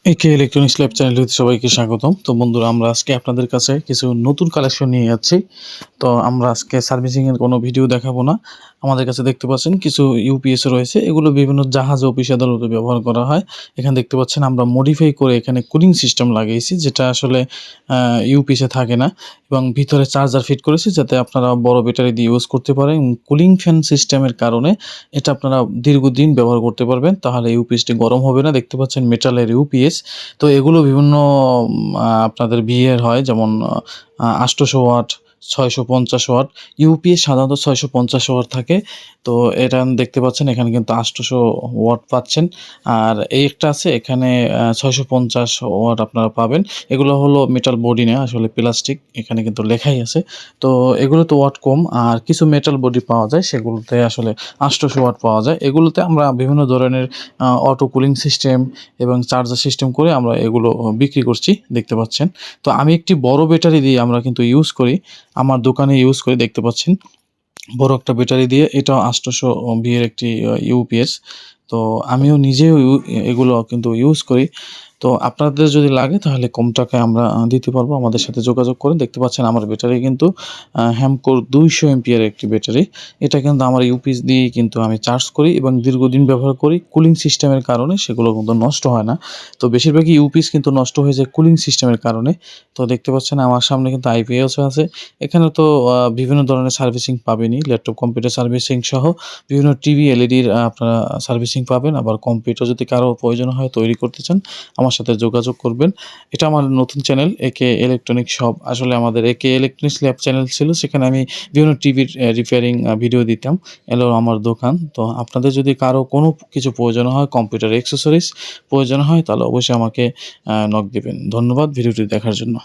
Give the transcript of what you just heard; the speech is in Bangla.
একে ইলেকট্রনিক্স ল্যাব চ্যানেলে সবাইকে স্বাগতম। তো বন্ধুরা, আমরা আজকে আপনাদের কাছে কিছু নতুন কালেকশন নিয়ে যাচ্ছি। তো আমরা আজকে সার্ভিসিং এর কোনো ভিডিও দেখাবো না। আমাদের কাছে দেখতে পাচ্ছেন কিছু ইউপিএস রয়েছে। এগুলো বিভিন্ন জাহাজে, অফিস আদালতে ব্যবহার করা হয়। এখানে দেখতে পাচ্ছেন আমরা মডিফাই করে এখানে কুলিং সিস্টেম লাগিয়েছি, যেটা আসলে ইউপিএসে থাকে না, এবং ভিতরে চার্জার ফিট করেছি যাতে আপনারা বড় ব্যাটারি দিয়ে ইউজ করতে পারেন। কুলিং ফ্যান সিস্টেমের কারণে এটা আপনারা দীর্ঘদিন ব্যবহার করতে পারবেন। তাহলে ইউপিএসটি গরম হবে না। দেখতে পাচ্ছেন মেটালের ইউপিএস। তো এগুলো বিভিন্ন আপনাদের বিয়ের হয়, যেমন 800 ওয়াট, 650 ওয়াট। ইউপিএস সাধারণত 650 ওয়াট থাকে। তো এটা দেখতে পাচ্ছেন এখানে কিন্তু 800 ওয়াট পাচ্ছেন। আর এই একটা আছে এখানে 650 ওয়াট আপনারা পাবেন। এগুলো হলো মেটাল বডি না, আসলে প্লাস্টিক। এখানে কিন্তু লেখাই আছে। তো এগুলোতে ওয়াট কম, আর কিছু মেটাল বডি পাওয়া যায়, সেগুলোতে আসলে 800 ওয়াট পাওয়া যায়। এগুলোতে আমরা বিভিন্ন ধরনের অটো কুলিং সিস্টেম এবং চার্জার সিস্টেম করে আমরা এগুলো বিক্রি করছি, দেখতে পাচ্ছেন। তো আমি একটি বড় ব্যাটারি দিয়ে আমরা কিন্তু ইউজ করি, আমার দোকানে ইউজ করি, দেখতে পাচ্ছেন। বড় একটা ব্যাটারি দিয়ে, এটা 800 এর একটি ইউপিএস। তো আমিও নিজেও এগুলো কিন্তু ইউজ করি। তো আপনাদের যদি লাগে তাহলে কম টাকায় আমরা দিতে পারবো। আমাদের সাথে যোগাযোগ করুন। দেখতে পাচ্ছেন আমার ব্যাটারি কিন্তু হ্যামকোর 200 এর একটি ব্যাটারি। এটা কিন্তু আমার ইউপিএস দিয়েই কিন্তু আমি চার্জ করি এবং দীর্ঘদিন ব্যবহার করি। কুলিং সিস্টেমের কারণে সেগুলো কিন্তু নষ্ট হয় না। তো বেশিরভাগই ইউপিএস কিন্তু নষ্ট হয়ে যায় কুলিং সিস্টেমের কারণে। তো দেখতে পাচ্ছেন আমার সামনে কিন্তু আইপিএসও আছে। এখানে তো বিভিন্ন ধরনের সার্ভিসিং পাবেনই। ল্যাপটপ, কম্পিউটার সার্ভিসিং সহ বিভিন্ন টিভি, এলইডির আপনারা সার্ভিসিং পাবেন। আবার কম্পিউটার যদি কারো প্রয়োজন হয়, তৈরি করতে চান, আমার সাথে যোগাযোগ করবেন। এটা আমার নতুন চ্যানেল, একে ইলেকট্রনিক শপ। আসলে আমাদের একে ইলেকট্রনিক্স ল্যাব চ্যানেল ছিল, সেখানে আমি বিভিন্ন টিভির রিপেয়ারিং ভিডিও দিতাম। এলো আমার দোকান। তো আপনাদের যদি কারো কোনো কিছু প্রয়োজন হয়, কম্পিউটার অ্যাক্সেসরিজ প্রয়োজন হয়, তাহলে অবশ্যই আমাকে নক দিবেন। ধন্যবাদ ভিডিওটি দেখার জন্য।